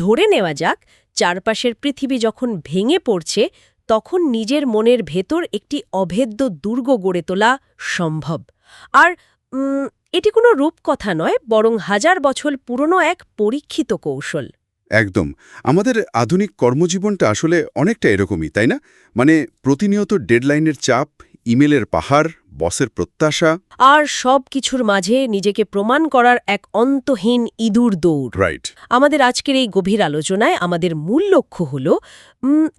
ধরে নেওয়া যাক চারপাশের পৃথিবী যখন ভেঙে পড়ছে তখন নিজের মনের ভেতর একটি অভেদ্য দুর্গ গড়ে তোলা সম্ভব। আর এটি কোনো রূপকথা নয়, বরং হাজার বছর পুরনো এক পরীক্ষিত কৌশল। একদম। আমাদের আধুনিক কর্মজীবনটা আসলে অনেকটা এরকমই, তাই না? মানে প্রতিনিয়ত ডেডলাইনের চাপ, ইমেলের পাহাড়, বসের প্রত্যাশা, আর সব কিছুর মাঝে নিজেকে প্রমাণ করার এক অন্তহীন ইঁদুর দৌড়। রাইট। আমাদের আজকের এই গভীর আলোচনায় আমাদের মূল লক্ষ্য হল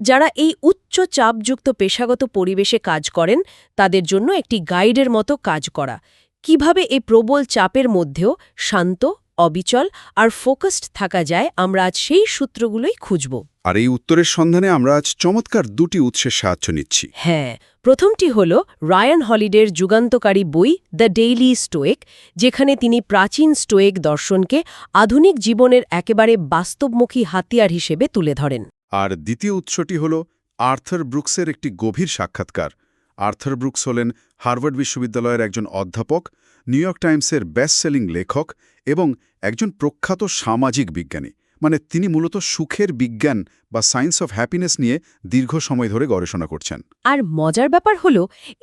যারা এই উচ্চ চাপযুক্ত পেশাগত পরিবেশে কাজ করেন তাদের জন্য একটি গাইডের মতো কাজ করা। কিভাবে এই প্রবল চাপের মধ্যেও শান্ত, অবিচল আর ফোকাসড থাকা যায়, আমরা আজ সেই সূত্রগুলোই খুঁজব। আর এই উত্তরের সন্ধানে আমরা আজ চমৎকার দুটি উৎসের সাহায্য নিচ্ছি। হ্যাঁ, প্রথমটি হল রায়ান হলিডের যুগান্তকারী বই দ্য ডেইলি স্টোয়েক, যেখানে তিনি প্রাচীন স্টোয়েক দর্শনকে আধুনিক জীবনের একেবারে বাস্তবমুখী হাতিয়ার হিসেবে তুলে ধরেন। আর দ্বিতীয় উৎসটি হল আর্থার ব্রুকসের একটি গভীর সাক্ষাৎকার। আর্থার ব্রুকস হলেন হার্ভার্ড বিশ্ববিদ্যালয়ের একজন অধ্যাপক, নিউ ইয়র্ক টাইমসের বেস্ট সেলিং লেখক এবং একজন প্রখ্যাত সামাজিক বিজ্ঞানী। মানে তিনি মূলত সুখের বিজ্ঞান বা সায়েন্স অফ হ্যাপিনেস নিয়ে দীর্ঘ সময় ধরে গবেষণা করছেন। আর মজার ব্যাপার হল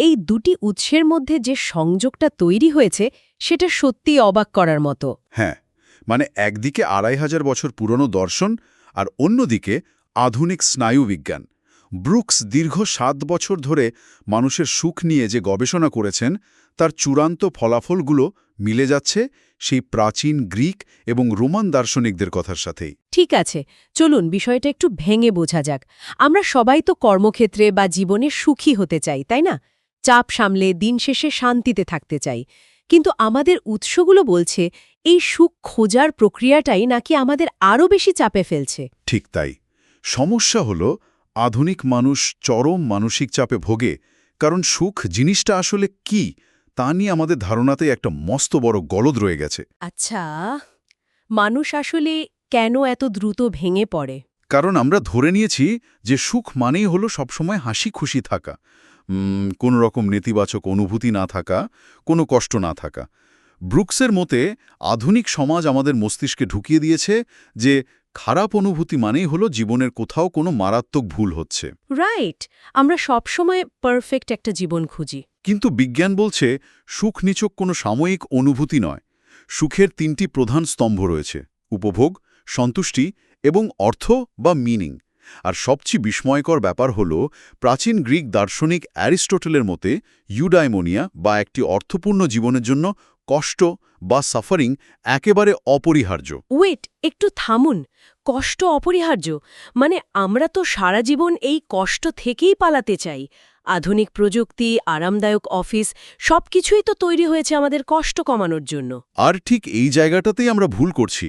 এই দুটি উৎসের মধ্যে যে সংযোগটা তৈরি হয়েছে সেটা সত্যিই অবাক করার মতো। হ্যাঁ, মানে একদিকে ২৫০০ বছর পুরনো দর্শন আর অন্যদিকে আধুনিক স্নায়ুবিজ্ঞান। ব্রুকস দীর্ঘ ৭ বছর ধরে মানুষের সুখ নিয়ে যে গবেষণা করেছেন তার চূড়ান্ত ফলাফলগুলো মিলে যাচ্ছে সেই প্রাচীন গ্রিক এবং রোমান দার্শনিকদের কথার সাথেই। ঠিক আছে, চলুন বিষয়টা একটু ভেঙে বোঝা যাক। আমরা সবাই তো কর্মক্ষেত্রে বা জীবনে সুখী হতে চাই, তাই না? চাপ সামলে দিন শেষে শান্তিতে থাকতে চাই। কিন্তু আমাদের উৎসগুলো বলছে এই সুখ খোঁজার প্রক্রিয়াটাই নাকি আমাদের আরও বেশি চাপে ফেলছে। ঠিক তাই। সমস্যা হলো আধুনিক মানুষ চরম মানসিক চাপে ভোগে, কারণ সুখ জিনিসটা আসলে কি তা নিয়ে আমাদের ধারণাতে একটা মস্ত বড় গলদ রয়ে গেছে। আচ্ছা, মানুষ আসলে কেন এত দ্রুত ভেঙে পড়ে? কারণ আমরা ধরে নিয়েছি যে সুখ মানেই হলো সবসময় হাসি খুশি থাকা, কোনো রকম নেতিবাচক অনুভূতি না থাকা, কোনো কষ্ট না থাকা। ব্রুকসের মতে আধুনিক সমাজ আমাদের মস্তিষ্কে ঢুকিয়ে দিয়েছে যে খারাপ অনুভূতি মানেই হলো জীবনের কোথাও কোনো মারাত্মক ভুল হচ্ছে। রাইট, আমরা সবসময় পারফেক্ট একটা জীবন খুঁজি। কিন্তু বিজ্ঞান বলছে সুখ নিছক কোনো সাময়িক অনুভূতি নয়। সুখের ৩টি প্রধান স্তম্ভ রয়েছে: উপভোগ, সন্তুষ্টি এবং অর্থ বা মিনিং। আর সবচেয়ে বিস্ময়কর ব্যাপার হল প্রাচীন গ্রিক দার্শনিক অ্যারিস্টটলের মতে ইউডাইমোনিয়া বা একটি অর্থপূর্ণ জীবনের জন্য কষ্ট বা সাফারিং একেবারে অপরিহার্য। ওয়েট, একটু থামুন। কষ্ট অপরিহার্য মানে আমরা তো সারা জীবন এই কষ্ট থেকেই পালাতে চাই। আধুনিক প্রযুক্তি, আরামদায়ক অফিস সবকিছুই তো তৈরি হয়েছে আমাদের কষ্ট কমানোর জন্য। আর ঠিক এই জায়গাটাতেই আমরা ভুল করছি।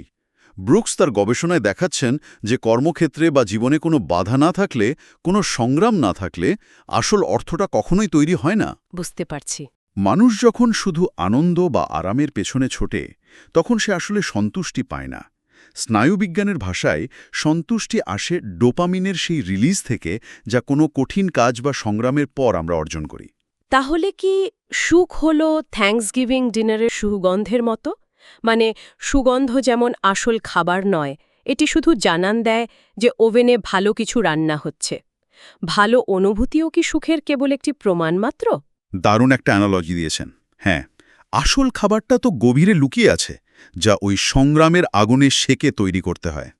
ব্রুকস তার গবেষণায় দেখাচ্ছেন যে কর্মক্ষেত্রে বা জীবনে কোনো বাধা না থাকলে, কোনো সংগ্রাম না থাকলে আসল অর্থটা কখনোই তৈরি হয় না। বুঝতে পারছি। মানুষ যখন শুধু আনন্দ বা আরামের পেছনে ছোটে তখন সে আসলে সন্তুষ্টি পায় না। স্নায়ুবিজ্ঞানের ভাষায় সন্তুষ্টি আসে ডোপামিনের সেই রিলিজ থেকে, যা কোনো কঠিন কাজ বা সংগ্রামের পর আমরা অর্জন করি। তাহলে কি সুখ হলো থ্যাঙ্কসগিভিং ডিনারের সুগন্ধের মতো? মানে সুগন্ধ যেমন আসল খাবার নয়, এটি শুধু জানান দেয় যে ওভেনে ভালো কিছু রান্না হচ্ছে। ভালো অনুভূতিও কি সুখের কেবল একটি প্রমাণ মাত্র? দারুণ একটা অ্যানালজি দিয়েছেন। হ্যাঁ, আসল খাবারটা তো গভীরে লুকিয়ে আছে, যা ওই সংগ্রামের আগুনে সেকে তৈরি করতে হয়।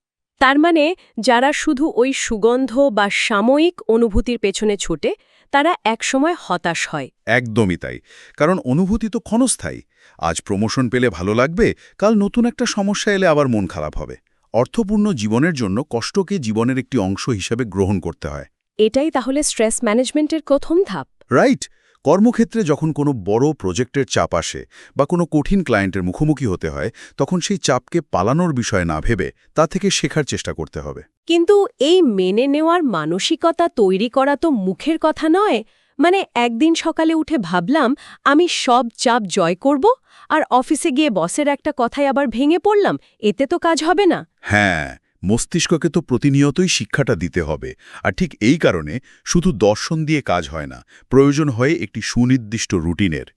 তার মানে যারা শুধু ওই সুগন্ধ বা সাময়িক অনুভূতির পেছনে ছোটে তারা একসময় হতাশ হয়। একদমই তাই। কারণ অনুভূতি তো ক্ষণস্থায়ী। আজ প্রমোশন পেলে ভালো লাগবে, কাল নতুন একটা সমস্যা এলে আবার মন খারাপ হবে। অর্থপূর্ণ জীবনের জন্য কষ্টকে জীবনের একটি অংশ হিসেবে গ্রহণ করতে হয়। এটাই তাহলে স্ট্রেস ম্যানেজমেন্টের প্রথম ধাপ। রাইট। কর্মক্ষেত্রে যখন কোনো বড় প্রজেক্টের চাপ আসে বা কোনো কঠিন ক্লায়েন্টের মুখোমুখি হতে হয়, তখন সেই চাপকে পালানোর বিষয় না ভেবে তা থেকে শেখার চেষ্টা করতে হবে। কিন্তু এই মেনে নেওয়ার মানসিকতা তৈরি করা তো মুখের কথা নয়। মানে একদিন সকালে উঠে ভাবলাম আমি সব চাপ জয় করব, আর অফিসে গিয়ে বসের একটা কথায় আবার ভেঙে পড়লাম, এতে তো কাজ হবে না। হ্যাঁ, মস্তিষ্ককে তো প্রতিনিয়তই শিক্ষাটা দিতে হবে। আর ঠিক এই কারণে শুধু দর্শন দিয়ে কাজ হয় না, প্রয়োজন হয় একটি সুনির্দিষ্ট রুটিনের।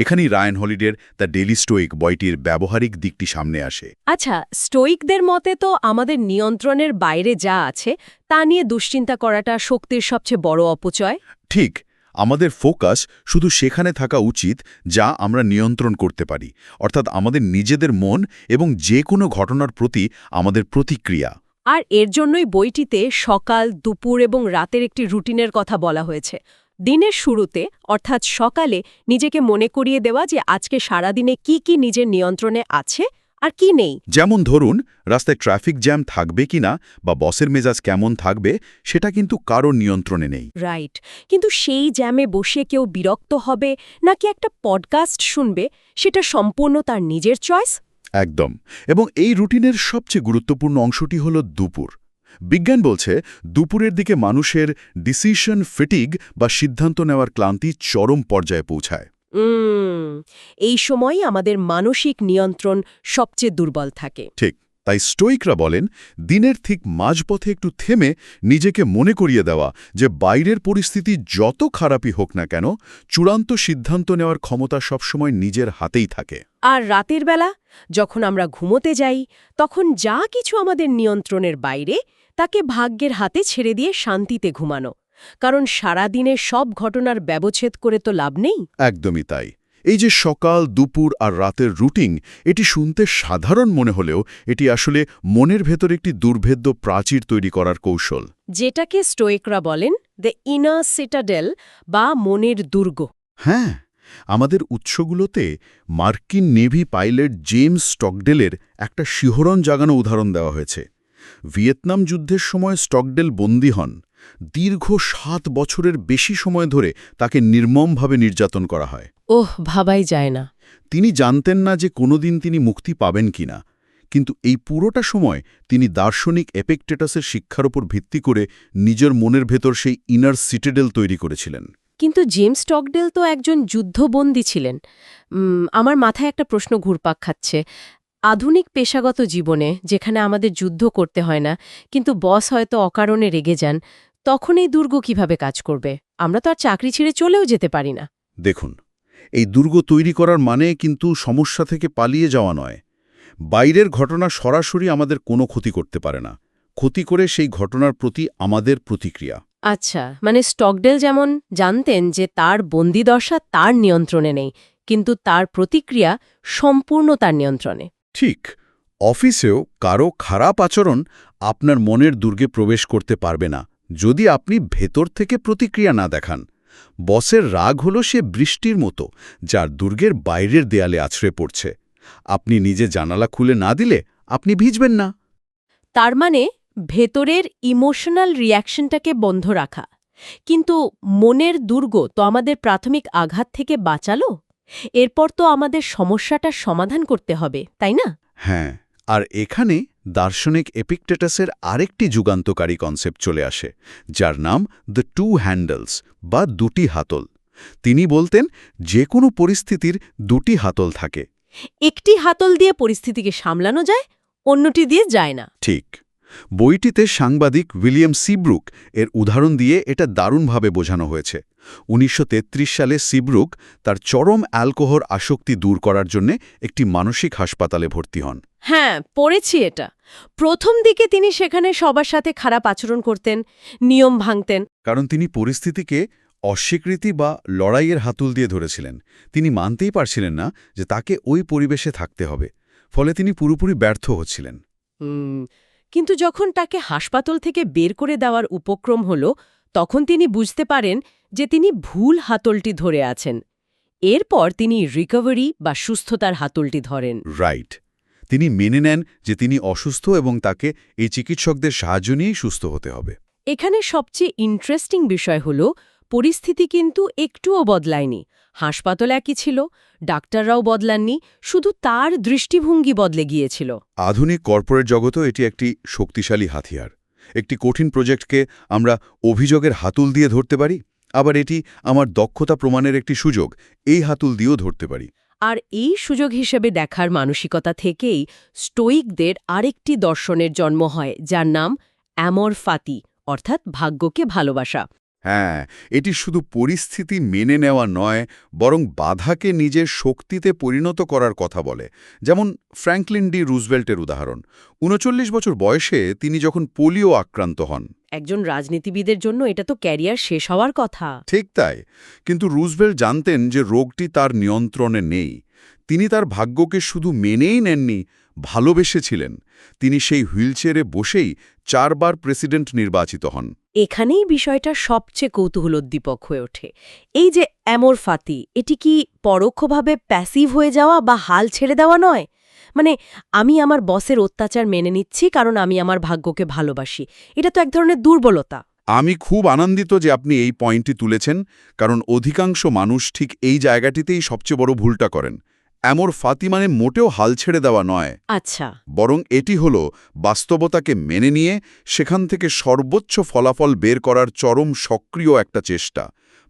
এখানেই রায়ান হলিডের দ্য ডেইলি স্টোইক বইটির ব্যবহারিক দিকটি সামনে আসে। আচ্ছা, স্টোইকদের মতে তো আমাদের নিয়ন্ত্রণের বাইরে যা আছে তা নিয়ে দুশ্চিন্তা করাটা শক্তির সবচেয়ে বড় অপচয়। ঠিক, আমাদের ফোকাস শুধু সেখানে থাকা উচিত যা আমরা নিয়ন্ত্রণ করতে পারি, অর্থাৎ আমাদের নিজেদের মন এবং যে কোনো ঘটনার প্রতি আমাদের প্রতিক্রিয়া। আর এর জন্যই বইটিতে সকাল, দুপুর এবং রাতের একটি রুটিনের কথা বলা হয়েছে। দিনের শুরুতে অর্থাৎ সকালে নিজেকে মনে করিয়ে দেওয়া যে আজকে সারাদিনে কি কি নিজের নিয়ন্ত্রণে আছে আর কি নেই। যেমন ধরুন, রাস্তায় ট্রাফিক জ্যাম থাকবে কিনা বা বসের মেজাজ কেমন থাকবে সেটা কিন্তু কারোর নিয়ন্ত্রণে নেই। রাইট, কিন্তু সেই জ্যামে বসে কেউ বিরক্ত হবে নাকি একটা পডকাস্ট শুনবে সেটা সম্পূর্ণ তার নিজের চয়েস। একদম। এবং এই রুটিনের সবচেয়ে গুরুত্বপূর্ণ অংশটি হল দুপুর। বিজ্ঞান বলছে দুপুরের দিকে মানুষের ডিসিশন ফিটিগ বা সিদ্ধান্ত নেওয়ার ক্লান্তি চরম পর্যায়ে পৌঁছায়। এই সময়ই আমাদের মানসিক নিয়ন্ত্রণ সবচেয়ে দুর্বল থাকে। ঠিক, তাই স্টোইকরা বলেন দিনের ঠিক মাঝপথে একটু থেমে নিজেকে মনে করিয়ে দেওয়া যে বাইরের পরিস্থিতি যত খারাপই হোক না কেন, চূড়ান্ত সিদ্ধান্ত নেওয়ার ক্ষমতা সবসময় নিজের হাতেই থাকে। আর রাতের বেলা যখন আমরা ঘুমোতে যাই তখন যা কিছু আমাদের নিয়ন্ত্রণের বাইরে তাকে ভাগ্যের হাতে ছেড়ে দিয়ে শান্তিতে ঘুমানো, কারণ সারাদিনের সব ঘটনার ব্যবচ্ছেদ করে তো লাভ নেই। একদমই তাই। এই যে সকাল, দুপুর আর রাতের রুটিন, এটি শুনতে সাধারণ মনে হলেও এটি আসলে মনের ভেতর একটি দুর্ভেদ্য প্রাচীর তৈরি করার কৌশল, যেটাকে স্টোইকরা বলেন দ্য ইনার সিটাডেল বা মনের দুর্গ। হ্যাঁ, আমাদের উৎসগুলোতে মার্কিন নেভি পাইলট জেমস স্টকডেলের একটা শিহরণ জাগানো উদাহরণ দেওয়া হয়েছে। ভিয়েতনাম যুদ্ধের সময় স্টকডেল বন্দী হন। দীর্ঘ 7 বছরের বেশি সময় ধরে তাকে নির্মমভাবে নির্যাতন করা হয়। ভাবাই যায় না। তিনি জানতেন না যে কোনোদিন তিনি মুক্তি পাবেন কিনা, কিন্তু এই পুরোটা সময় তিনি দার্শনিক এপিকটেটাসের শিক্ষার উপর ভিত্তি করে নিজের মনের ভেতর সেই ইনার সিটাডেল তৈরি করেছিলেন। কিন্তু জেমস স্টকডেল তো একজন যুদ্ধবন্দী ছিলেন। আমার মাথায় একটা প্রশ্ন ঘুরপাক খাচ্ছে। আধুনিক পেশাগত জীবনে যেখানে আমাদের যুদ্ধ করতে হয় না, কিন্তু বস হয়তো অকারণে রেগে যান, তখন এই দুর্গ কিভাবে কাজ করবে? আমরা তো আর চাকরি ছেড়ে চলেও যেতে পারি না। দেখুন, এই দুর্গ তৈরি করার মানে কিন্তু সমস্যা থেকে পালিয়ে যাওয়া নয়। বাইরের ঘটনা সরাসরি আমাদের কোনো ক্ষতি করতে পারে না, ক্ষতি করে সেই ঘটনার প্রতি আমাদের প্রতিক্রিয়া। আচ্ছা, মানে স্টকডেল যেমন জানতেন যে তার বন্দিদশা তার নিয়ন্ত্রণে নেই, কিন্তু তার প্রতিক্রিয়া সম্পূর্ণ তার নিয়ন্ত্রণে। ঠিক, অফিসেও কারো খারাপ আচরণ আপনার মনের দুর্গে প্রবেশ করতে পারবে না যদি আপনি ভেতর থেকে প্রতিক্রিয়া না দেখান। বসের রাগ হলো সে বৃষ্টির মতো, যার দুর্গের বাইরের দেয়ালে আছড়ে পড়ছে। আপনি নিজে জানালা খুলে না দিলে আপনি ভিজবেন না। তার মানে ভেতরের ইমোশনাল রিয়াকশনটাকে বন্ধ রাখা। কিন্তু মনের দুর্গ তো আমাদের প্রাথমিক আঘাত থেকে বাঁচালো, এরপর তো আমাদের সমস্যাটার সমাধান করতে হবে, তাই না? হ্যাঁ, আর এখানে দার্শনিক এপিকটেটাসের আরেকটি যুগান্তকারী কনসেপ্ট চলে আসে, যার নাম দ্য টু হ্যান্ডেলস বা দুটি হাতল। তিনি বলতেন যে কোনো পরিস্থিতির দুটি হাতল থাকে। একটি হাতল দিয়ে পরিস্থিতিকে সামলানো যায়, অন্যটি দিয়ে যায় না। ঠিক, বইটিতে সাংবাদিক উইলিয়াম সিব্রুক এর উদাহরণ দিয়ে এটা দারুণভাবে বোঝানো হয়েছে। 1933 সালে সিব্রুক তার চরম অ্যালকোহল আসক্তি দূর করার জন্য একটি মানসিক হাসপাতালে ভর্তি হন। হ্যাঁ, পড়েছি এটা। প্রথম দিকে তিনি সেখানে সবার সাথে খারাপ আচরণ করতেন, নিয়ম ভাঙতেন। কারণ তিনি পরিস্থিতিকে অস্বীকৃতি বা লড়াইয়ের হাতুল দিয়ে ধরেছিলেন। তিনি মানতেই পারছিলেন না যে তাকে ওই পরিবেশে থাকতে হবে, ফলে তিনি পুরোপুরি ব্যর্থ হচ্ছিলেন। কিন্তু যখন তাকে হাসপাতাল থেকে বের করে দেওয়ার উপক্রম হল, তখন তিনি বুঝতে পারেন যে তিনি ভুল হাতলটি ধরে আছেন। এরপর তিনি রিকভারি বা সুস্থতার হাতলটি ধরেন। রাইট, তিনি মেনে নেন যে তিনি অসুস্থ এবং তাকে এই চিকিৎসকদের সাহায্য নিয়েই সুস্থ হতে হবে। এখানে সবচেয়ে ইন্টারেস্টিং বিষয় হল পরিস্থিতি কিন্তু একটুও বদলায়নি। হাসপাতাল একই ছিল, ডাক্তাররাও বদলাননি, শুধু তার দৃষ্টিভঙ্গি বদলে গিয়েছিল। আধুনিক কর্পোরেট জগতেও এটি একটি শক্তিশালী হাতিয়ার। একটি কঠিন প্রজেক্টকে আমরা অভিযোগের হাতুল দিয়ে ধরতে পারি, আবার এটি আমার দক্ষতা প্রমাণের একটি সুযোগ, এই হাতুল দিয়েও ধরতে পারি। আর এই সুযোগ হিসেবে দেখার মানসিকতা থেকেই স্টোইকদের আরেকটি দর্শনের জন্ম হয়, যার নাম অ্যামর ফাতি, অর্থাৎ ভাগ্যকে ভালোবাসা। হ্যাঁ, এটি শুধু পরিস্থিতি মেনে নেওয়া নয়, বরং বাধাকে নিজের শক্তিতে পরিণত করার কথা বলে। যেমন ফ্র্যাঙ্কলিন ডি রুজভেল্টের উদাহরণ। ৩৯ বছর বয়সে তিনি যখন পোলিও আক্রান্ত হন। একজন রাজনীতিবিদের জন্য এটা তো ক্যারিয়ার শেষ হওয়ার কথা। ঠিক তাই। কিন্তু রুজভেল্ট জানতেন যে রোগটি তার নিয়ন্ত্রণে নেই। তিনি তার ভাগ্যকে শুধু মেনেই নেননি, ভালোবেসেছিলেন। তিনি সেই হুইলচেয়ারে বসেই ৪ বার প্রেসিডেন্ট নির্বাচিত হন। এখানেই বিষয়টা সবচেয়ে কৌতূহলোদ্দীপক হয়ে ওঠে। এই যে অ্যামোর ফাতি, এটি কি পরোক্ষভাবে প্যাসিভ হয়ে যাওয়া বা হাল ছেড়ে দেওয়া নয়? মানে, আমি আমার বসের অত্যাচার মেনে নিচ্ছি কারণ আমি আমার ভাগ্যকে ভালোবাসি। এটা তো এক ধরনের দুর্বলতা। আমি খুব আনন্দিত যে আপনি এই পয়েন্টটি তুলেছেন, কারণ অধিকাংশ মানুষ ঠিক এই জায়গাটিতেই সবচেয়ে বড় ভুলটা করেন। অ্যামোর ফাতি মানে মোটেও হাল ছেড়ে দেওয়া নয়, আচ্ছা। বরং এটি হল বাস্তবতাকে মেনে নিয়ে সেখান থেকে সর্বোচ্চ ফলাফল বের করার চরম সক্রিয় একটা চেষ্টা।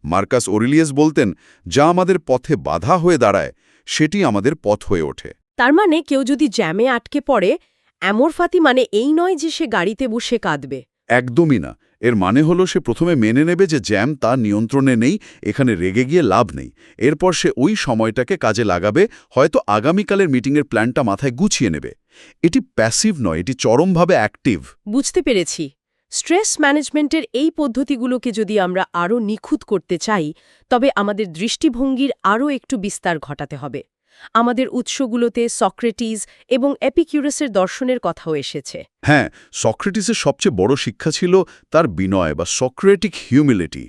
মার্কাস অরেলিয়াস বলতেন, যা আমাদের পথে বাধা হয়ে দাঁড়ায় সেটি আমাদের পথ হয়ে ওঠে। তার মানে কেউ যদি জ্যামে আটকে পড়ে, অ্যামোর ফাতি মানে এই নয় যে সে গাড়িতে বসে কাঁদবে। একদমই না। এর মানে হলো সে প্রথমে মেনে নেবে যে জ্যাম তার নিয়ন্ত্রণে নেই, এখানে রেগে গিয়ে লাভ নেই। এরপর সে ওই সময়টাকে কাজে লাগাবে, হয়তো আগামীকালের মিটিংয়ের প্ল্যানটা মাথায় গুছিয়ে নেবে। এটি প্যাসিভ নয়, এটি চরমভাবে অ্যাক্টিভ। বুঝতে পেরেছি। স্ট্রেস ম্যানেজমেন্টের এই পদ্ধতিগুলোকে যদি আমরা আরও নিখুঁত করতে চাই, তবে আমাদের দৃষ্টিভঙ্গির আরও একটু বিস্তার ঘটাতে হবে। আমাদের উৎসগুলোতে সক্রেটিস এবং এপিকিউরাসের দর্শনের কথাও এসেছে। হ্যাঁ, সক্রেটিসের সবচেয়ে বড় শিক্ষা ছিল তার বিনয় বা সক্রেটিক হিউমিলিটি।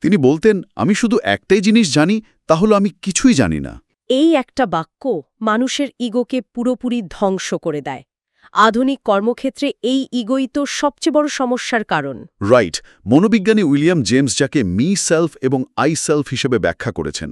তিনি বলতেন, আমি শুধু একটাই জিনিস জানি, তা হলো আমি কিছুই জানি না। এই একটা বাক্য মানুষের ইগোকে পুরোপুরি ধ্বংস করে দেয়। আধুনিক কর্মক্ষেত্রে এই ইগোই তো সবচেয়ে বড় সমস্যার কারণ। রাইট। মনোবিজ্ঞানী উইলিয়াম জেমস যাকে মি সেলফ এবং আই সেলফ হিসেবে ব্যাখ্যা করেছেন।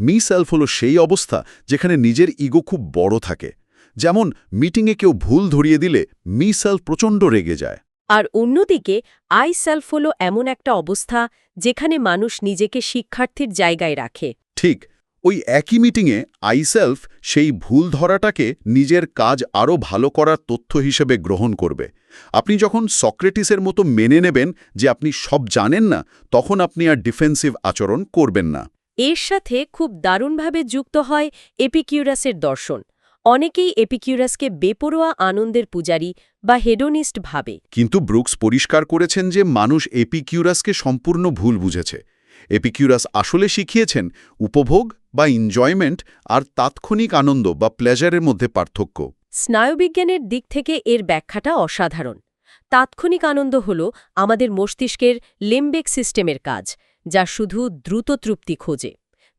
মি সেলফ হলো সেই অবস্থা যেখানে নিজের ইগো খুব বড় থাকে। যেমন মিটিংয়ে কেউ ভুল ধরিয়ে দিলে মি সেলফ প্রচণ্ড রেগে যায়। আর অন্যদিকে আই সেলফ হলো এমন একটা অবস্থা যেখানে মানুষ নিজেকে শিক্ষার্থীর জায়গায় রাখে। ঠিক, ওই একই মিটিংয়ে আই সেলফ সেই ভুল ধরাটাকে নিজের কাজ আরও ভালো করার তথ্য হিসেবে গ্রহণ করবে। আপনি যখন সক্রেটিসের মতো মেনে নেবেন যে আপনি সব জানেন না, তখন আপনি আর ডিফেন্সিভ আচরণ করবেন না। এর সাথে খুব দারুণভাবে যুক্ত হয় এপিকিউরাসের দর্শন। অনেকেই এপিকিউরাসকে বেপরোয়া আনন্দের পূজারী বা হেডোনিস্ট ভাবে। কিন্তু ব্রুকস পরিষ্কার করেছেন যে মানুষ এপিকিউরাসকে সম্পূর্ণ ভুল বুঝেছে। এপিকিউরাস আসলে শিখিয়েছেন উপভোগ বা এনজয়মেন্ট আর তাৎক্ষণিক আনন্দ বা প্লেজারের মধ্যে পার্থক্য। স্নায়ুবিজ্ঞানের দিক থেকে এর ব্যাখ্যাটা অসাধারণ। তাৎক্ষণিক আনন্দ হল আমাদের মস্তিষ্কের লিম্বিক সিস্টেমের কাজ, যা শুধু দ্রুত তৃপ্তি খোঁজে,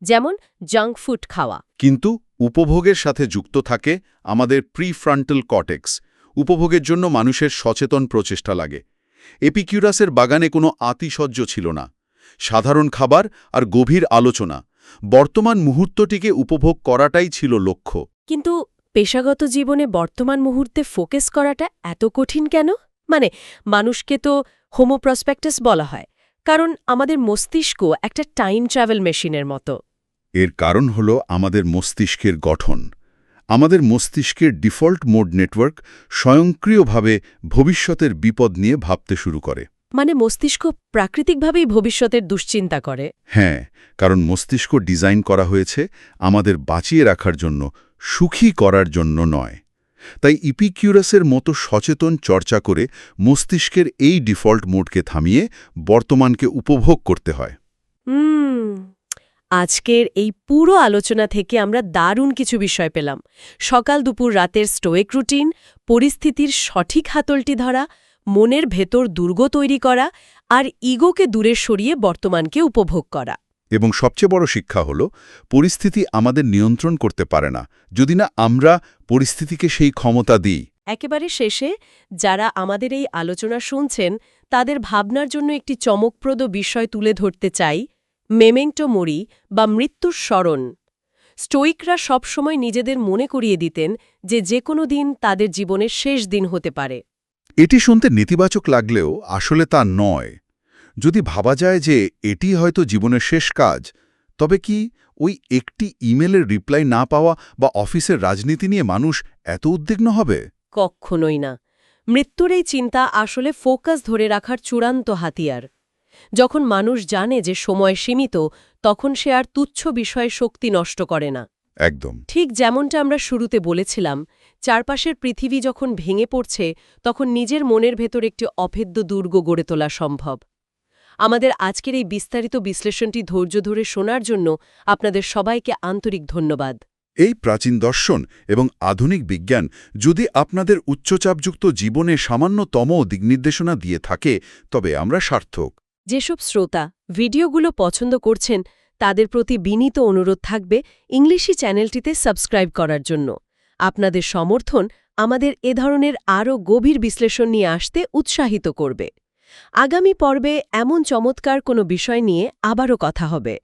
যেমন জাঙ্ক ফুড খাওয়া। কিন্তু উপভোগের সাথে যুক্ত থাকে আমাদের প্রিফ্রন্টাল কর্টেক্স। উপভোগের জন্য মানুষের সচেতন প্রচেষ্টা লাগে। এপিকিউরাসের বাগানে কোনো আতিশয্য ছিল না। সাধারণ খাবার আর গভীর আলোচনা, বর্তমান মুহূর্তটিকে উপভোগ করাটাই ছিল লক্ষ্য। কিন্তু পেশাগত জীবনে বর্তমান মুহূর্তে ফোকাস করাটা এত কঠিন কেন? মানে, মানুষকে তো হোমো প্রসপেক্টাস বলা হয়, কারণ আমাদের মস্তিষ্ক একটা টাইম ট্রাভেল মেশিনের মতো। এর কারণ হল আমাদের মস্তিষ্কের গঠন। আমাদের মস্তিষ্কের ডিফল্ট মোড নেটওয়ার্ক স্বয়ংক্রিয়ভাবে ভবিষ্যতের বিপদ নিয়ে ভাবতে শুরু করে। মানে মস্তিষ্ক প্রাকৃতিকভাবেই ভবিষ্যতের দুশ্চিন্তা করে। হ্যাঁ, কারণ মস্তিষ্ক ডিজাইন করা হয়েছে আমাদের বাঁচিয়ে রাখার জন্য, সুখী করার জন্য নয়। তাই ইপিকিউরাসের মতো সচেতন চর্চা করে মস্তিষ্কের এই ডিফল্ট মোডকে থামিয়ে বর্তমানকে উপভোগ করতে হয়। আজকের এই পুরো আলোচনা থেকে আমরা দারুণ কিছু বিষয় পেলাম। সকাল দুপুর রাতের স্টোয়েক রুটিন, পরিস্থিতির সঠিক হাতলটি ধরা, মনের ভেতর দুর্গ তৈরি করা, আর ইগোকে দূরে সরিয়ে বর্তমানকে উপভোগ করা। এবং সবচেয়ে বড় শিক্ষা হল, পরিস্থিতি আমাদের নিয়ন্ত্রণ করতে পারে না, যদি না আমরা পরিস্থিতিকে সেই ক্ষমতা দিই। একেবারে শেষে, যারা আমাদের এই আলোচনা শুনছেন তাদের ভাবনার জন্য একটি চমকপ্রদ বিষয় তুলে ধরতে চাই: মেমেন্টো মোরি বা মৃত্যুর স্মরণ। স্টোইকরা সবসময় নিজেদের মনে করিয়ে দিতেন যে কোনো দিন তাদের জীবনের শেষ দিন হতে পারে। এটি শুনতে নেতিবাচক লাগলেও আসলে তা নয়। যদি ভাবা যায় যে এটি হয়তো জীবনের শেষ কাজ, তবে কি ওই একটি ইমেলের রিপ্লাই না পাওয়া বা অফিসের রাজনীতি নিয়ে মানুষ এত উদ্বিগ্ন হবে? কক্ষণই না। মৃত্যুর এই চিন্তা আসলে ফোকাস ধরে রাখার চূড়ান্ত হাতিয়ার। যখন মানুষ জানে যে সময় সীমিত তখন সে আর তুচ্ছ বিষয়ে শক্তি নষ্ট করে না। একদম। ঠিক যেমনটা আমরা শুরুতে বলেছিলাম, চারপাশের পৃথিবী যখন ভেঙে পড়ছে তখন নিজের মনের ভেতর একটি অভেদ্য দুর্গ গড়ে তোলা সম্ভব। আমাদের আজকের এই বিস্তারিত বিশ্লেষণটি ধৈর্য ধরে শোনার জন্য আপনাদের সবাইকে আন্তরিক ধন্যবাদ। এই প্রাচীন দর্শন এবং আধুনিক বিজ্ঞান যদি আপনাদের উচ্চচাপযুক্ত জীবনে সামান্যতম দিকনির্দেশনা দিয়ে থাকে তবে আমরা সার্থক। যেসব শ্রোতা ভিডিওগুলো পছন্দ করছেন তাদের প্রতি বিনীত অনুরোধ থাকবে ইংলিশি চ্যানেলটিতে সাবস্ক্রাইব করার জন্য। আপনাদের সমর্থন আমাদের এ ধরনের আরও গভীর বিশ্লেষণ নিয়ে আসতে উৎসাহিত করবে। আগামী পর্বে এমন চমৎকার কোনো বিষয় নিয়ে আবারও কথা হবে।